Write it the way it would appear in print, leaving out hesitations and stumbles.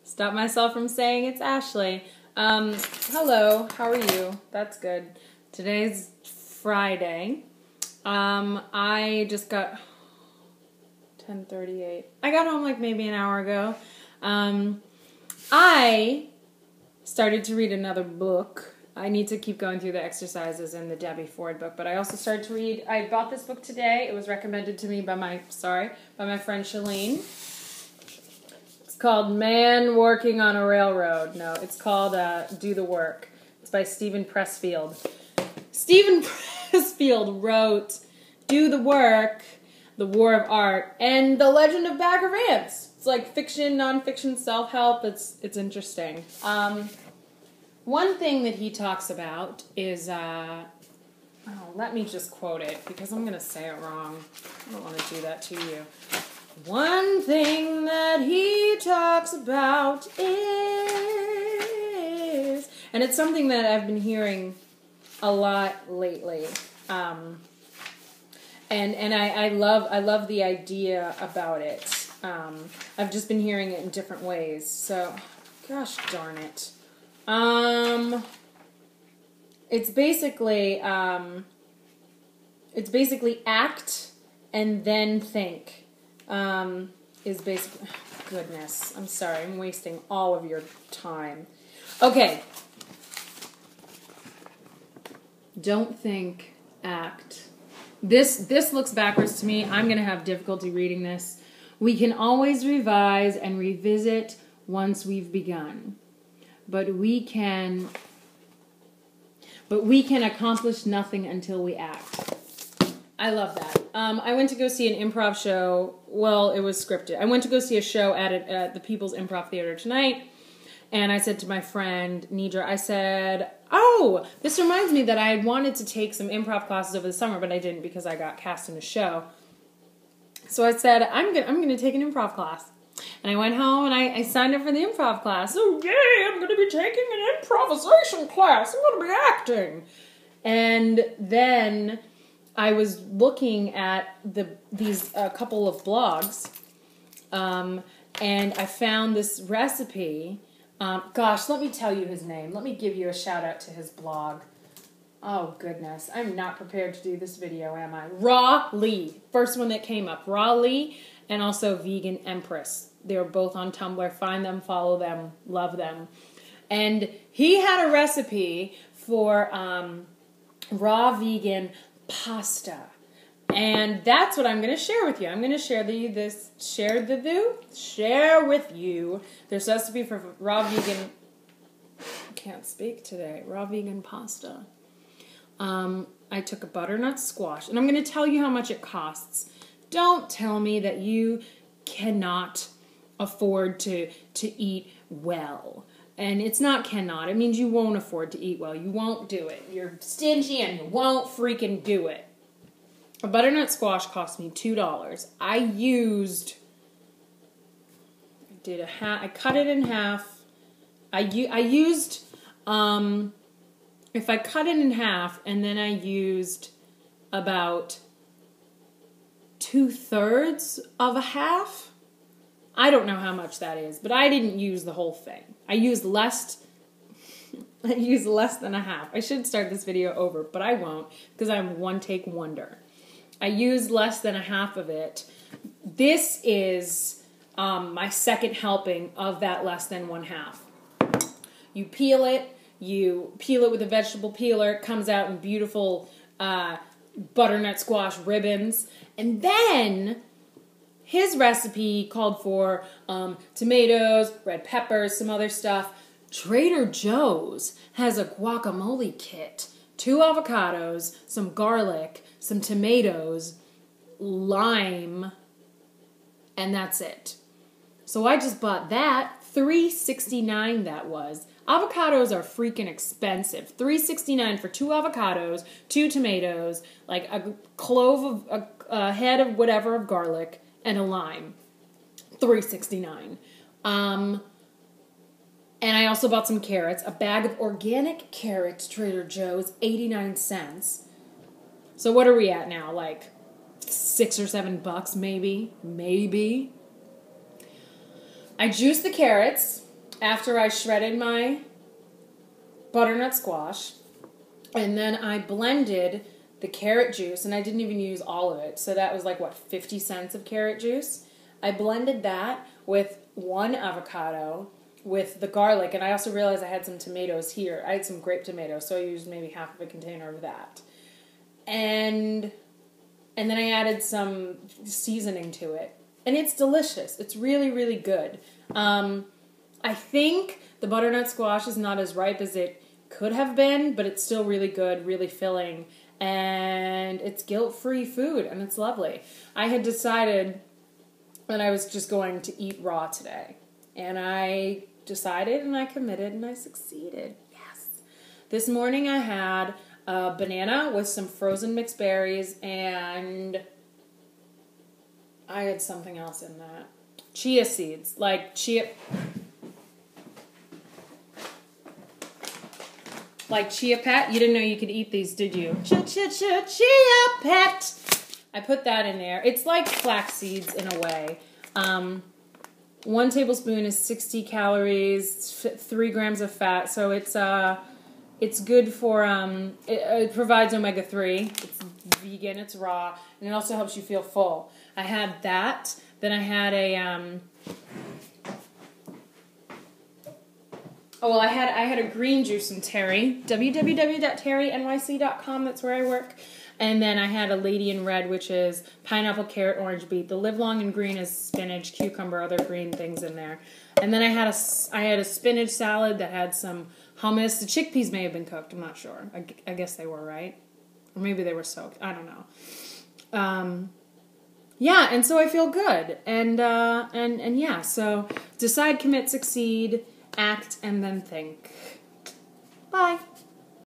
Stop myself from saying it's Ashley. Hello, how are you? That's good. Today's Friday. I just got 10:38. I got home like maybe an hour ago. I started to read another book. I need to keep going through the exercises in the Debbie Ford book, but I also started to read. I bought this book today. It was recommended to me by my friend Shalene. It's called Man Working on a Railroad. No, it's called Do the Work. It's by Steven Pressfield. Steven Pressfield wrote Do the Work, The War of Art, and The Legend of Bagger Vance. It's like fiction, nonfiction, self-help. It's interesting. One thing that he talks about is, let me just quote it because I'm going to say it wrong. I don't want to do that to you. One thing that he talks about is, and it's something that I've been hearing a lot lately. And I love the idea about it. I've just been hearing it in different ways. So, gosh darn it. It's basically act and then think. Is basically, goodness, I'm sorry, I'm wasting all of your time. Okay. Don't think, act. This looks backwards to me. I'm going to have difficulty reading this. We can always revise and revisit once we've begun. But we can accomplish nothing until we act. I love that. I went to go see an improv show. Well, it was scripted. I went to go see a show at the People's Improv Theater tonight. And I said to my friend, Nidra, I said, oh, this reminds me that I wanted to take some improv classes over the summer, but I didn't because I got cast in a show. So I said, I'm gonna take an improv class. And I went home and I signed up for the improv class. Oh, yay, I'm going to be taking an improvisation class. I'm going to be acting. And then I was looking at these couple of blogs, and I found this recipe. Gosh, let me tell you his name. Let me give you a shout out to his blog. Oh, goodness. I'm not prepared to do this video, am I? Raw Lee. First one that came up. Raw Lee and also Vegan Empress. They're both on Tumblr. Find them, follow them, love them. And he had a recipe for raw vegan pasta. And that's what I'm going to share with you. I'm going to share with you this recipe for raw vegan, I can't speak today, raw vegan pasta. I took a butternut squash, and I'm going to tell you how much it costs. Don't tell me that you cannot afford to eat well. And it's not cannot. It means you won't afford to eat well. You won't do it. You're stingy and you won't freaking do it. A butternut squash cost me $2. I cut it in half. If I cut it in half and then I used about 2/3 of a half, I don't know how much that is, but I didn't use the whole thing. I used less than a half. I should start this video over, but I won't because I'm a one-take wonder. I used less than a half of it. This is my second helping of that less than one half. You peel it with a vegetable peeler. It comes out in beautiful butternut squash ribbons. And then his recipe called for tomatoes, red peppers, some other stuff. Trader Joe's has a guacamole kit. 2 avocados, some garlic, some tomatoes, lime, and that's it. So I just bought that. $3.69 that was. Avocados are freaking expensive. $3.69 for 2 avocados, 2 tomatoes, like a clove of a head of whatever of garlic, and a lime. $3.69. And I also bought some carrots. A bag of organic carrots, Trader Joe's, 89 cents. So what are we at now? Like $6 or $7 maybe? Maybe. I juiced the carrots after I shredded my butternut squash, and then I blended the carrot juice, and I didn't even use all of it, so that was like, what, 50 cents of carrot juice? I blended that with 1 avocado, with the garlic, and I also realized I had some tomatoes here. I had some grape tomatoes, so I used maybe half of a container of that. And then I added some seasoning to it. And it's delicious. It's really, really good. I think the butternut squash is not as ripe as it could have been, but it's still really good, really filling, and it's guilt-free food, and it's lovely. I had decided that I was just going to eat raw today, and I decided, and I committed, and I succeeded. Yes. This morning I had a banana with some frozen mixed berries, and I had something else in that. Chia seeds, like chia pet. You didn't know you could eat these, did you? Chia pet. I put that in there. It's like flax seeds in a way. 1 tablespoon is 60 calories, 3 grams of fat. So it's good for, it provides omega-3. It's vegan, it's raw, and it also helps you feel full. I had that. Then I had I had a green juice from Terry, www.terrynyc.com, that's where I work. And then I had a Lady in Red, which is pineapple, carrot, orange, beet. The live long and green is spinach, cucumber, other green things in there. And then I had a spinach salad that had some hummus. The chickpeas may have been cooked, I'm not sure. I guess they were, right? Or maybe they were soaked. I don't know. Yeah, and so I feel good. And yeah, so decide, commit, succeed, act, and then think. Bye.